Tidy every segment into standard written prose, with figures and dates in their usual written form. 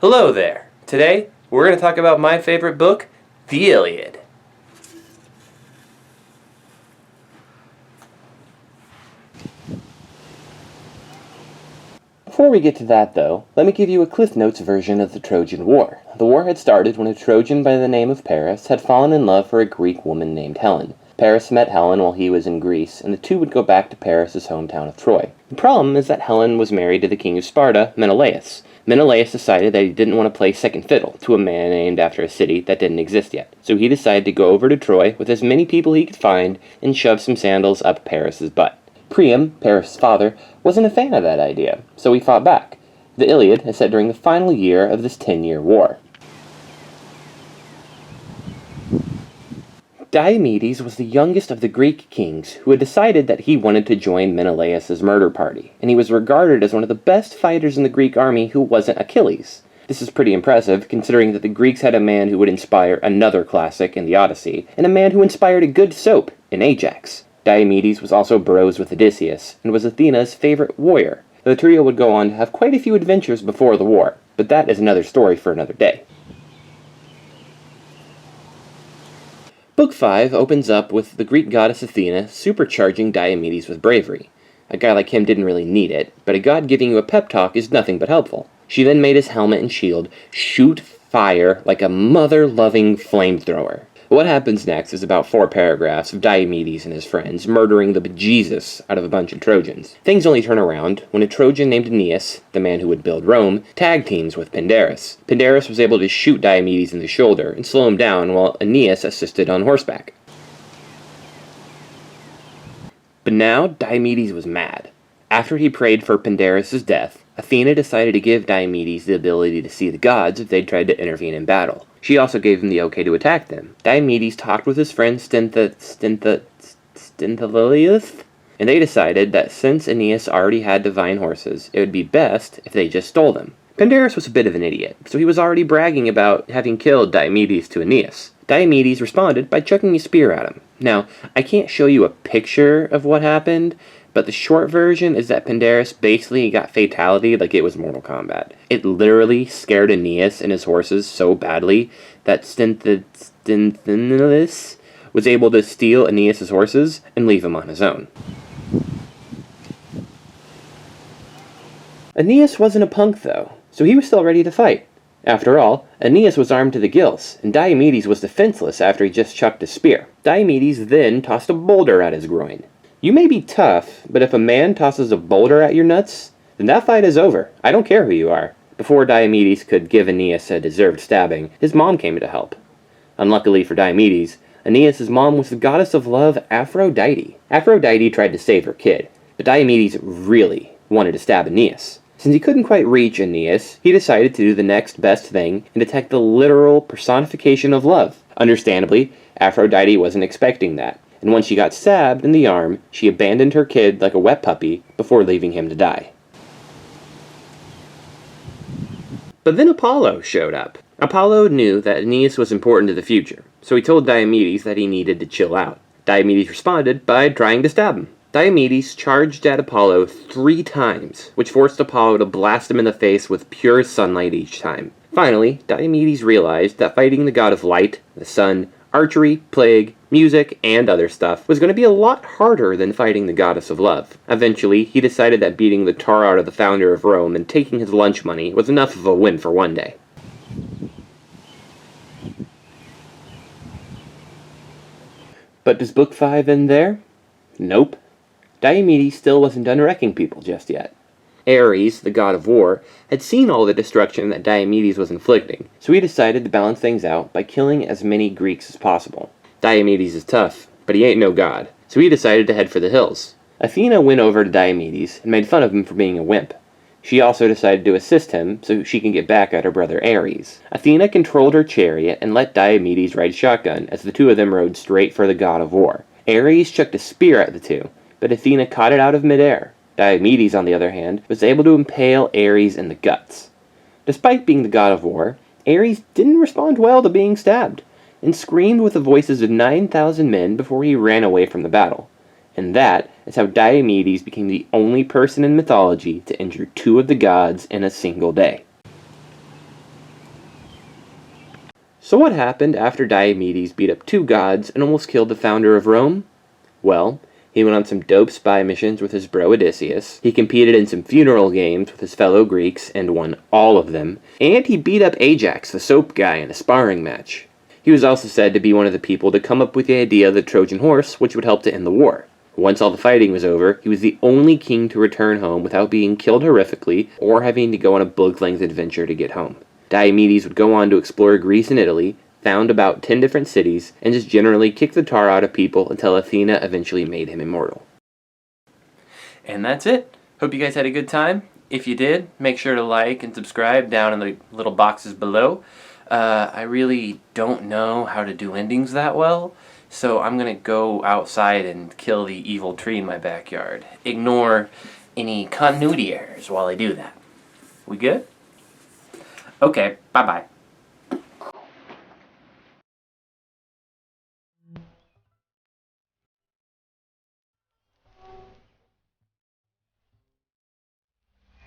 Hello there! Today, we're going to talk about my favorite book, the Iliad. Before we get to that, though, let me give you a Cliff Notes version of the Trojan War. The war had started when a Trojan by the name of Paris had fallen in love for a Greek woman named Helen. Paris met Helen while he was in Greece, and the two would go back to Paris' hometown of Troy. The problem is that Helen was married to the king of Sparta, Menelaus. Menelaus decided that he didn't want to play second fiddle to a man named after a city that didn't exist yet. So he decided to go over to Troy with as many people he could find and shove some sandals up Paris' butt. Priam, Paris' father, wasn't a fan of that idea, so he fought back. The Iliad is set during the final year of this 10-year war. Diomedes was the youngest of the Greek kings who had decided that he wanted to join Menelaus' murder party, and he was regarded as one of the best fighters in the Greek army who wasn't Achilles. This is pretty impressive, considering that the Greeks had a man who would inspire another classic in the Odyssey, and a man who inspired a good soap in Ajax. Diomedes was also bros with Odysseus, and was Athena's favorite warrior. The trio would go on to have quite a few adventures before the war, but that is another story for another day. Book 5 opens up with the Greek goddess Athena supercharging Diomedes with bravery. A guy like him didn't really need it, but a god giving you a pep talk is nothing but helpful. She then made his helmet and shield shoot fire like a mother-loving flamethrower. What happens next is about 4 paragraphs of Diomedes and his friends murdering the bejesus out of a bunch of Trojans. Things only turn around when a Trojan named Aeneas, the man who would build Rome, tag teams with Pandarus. Pandarus was able to shoot Diomedes in the shoulder and slow him down while Aeneas assisted on horseback. But now Diomedes was mad. After he prayed for Pandarus' death, Athena decided to give Diomedes the ability to see the gods if they tried to intervene in battle. She also gave him the okay to attack them. Diomedes talked with his friend Sthenthaleus, and they decided that since Aeneas already had divine horses, it would be best if they just stole them. Pandarus was a bit of an idiot, so he was already bragging about having killed Diomedes to Aeneas. Diomedes responded by chucking a spear at him. Now, I can't show you a picture of what happened, but the short version is that Pandarus basically got fatality like it was Mortal Kombat. It literally scared Aeneas and his horses so badly that Sthenthaleus was able to steal Aeneas' horses and leave him on his own. Aeneas wasn't a punk though, so he was still ready to fight. After all, Aeneas was armed to the gills, and Diomedes was defenseless after he just chucked a spear. Diomedes then tossed a boulder at his groin. You may be tough, but if a man tosses a boulder at your nuts, then that fight is over. I don't care who you are. Before Diomedes could give Aeneas a deserved stabbing, his mom came to help. Unluckily for Diomedes, Aeneas' mom was the goddess of love, Aphrodite. Aphrodite tried to save her kid, but Diomedes really wanted to stab Aeneas. Since he couldn't quite reach Aeneas, he decided to do the next best thing and attack the literal personification of love. Understandably, Aphrodite wasn't expecting that, and when she got stabbed in the arm, she abandoned her kid like a wet puppy before leaving him to die. But then Apollo showed up. Apollo knew that Aeneas was important to the future, so he told Diomedes that he needed to chill out. Diomedes responded by trying to stab him. Diomedes charged at Apollo 3 times, which forced Apollo to blast him in the face with pure sunlight each time. Finally, Diomedes realized that fighting the god of light, the sun, archery, plague, music, and other stuff was going to be a lot harder than fighting the goddess of love. Eventually, he decided that beating the tar out of the founder of Rome and taking his lunch money was enough of a win for one day. But does Book 5 end there? Nope. Diomedes still wasn't done wrecking people just yet. Ares, the god of war, had seen all the destruction that Diomedes was inflicting, so he decided to balance things out by killing as many Greeks as possible. Diomedes is tough, but he ain't no god, so he decided to head for the hills. Athena went over to Diomedes and made fun of him for being a wimp. She also decided to assist him so she can get back at her brother Ares. Athena controlled her chariot and let Diomedes ride shotgun as the two of them rode straight for the god of war. Ares chucked a spear at the two, but Athena caught it out of midair. Diomedes, on the other hand, was able to impale Ares in the guts. Despite being the god of war, Ares didn't respond well to being stabbed, and screamed with the voices of 9,000 men before he ran away from the battle. And that is how Diomedes became the only person in mythology to injure 2 of the gods in a single day. So what happened after Diomedes beat up 2 gods and almost killed the founder of Rome? Well, he went on some dope spy missions with his bro Odysseus, he competed in some funeral games with his fellow Greeks and won all of them, and he beat up Ajax, the soap guy, in a sparring match. He was also said to be one of the people to come up with the idea of the Trojan horse, which would help to end the war. Once all the fighting was over, he was the only king to return home without being killed horrifically or having to go on a book-length adventure to get home. Diomedes would go on to explore Greece and Italy, found about 10 different cities, and just generally kick the tar out of people until Athena eventually made him immortal. And that's it. Hope you guys had a good time. If you did, make sure to like and subscribe down in the little boxes below. I really don't know how to do endings that well, so I'm going to go outside and kill the evil tree in my backyard. Ignore any continuity errors while I do that. We good? Okay, bye-bye.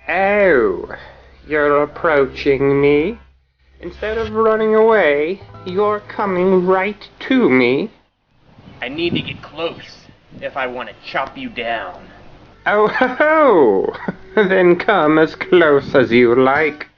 Oh, you're approaching me? Instead of running away, you're coming right to me? I need to get close if I want to chop you down. Oh ho ho! Then come as close as you like.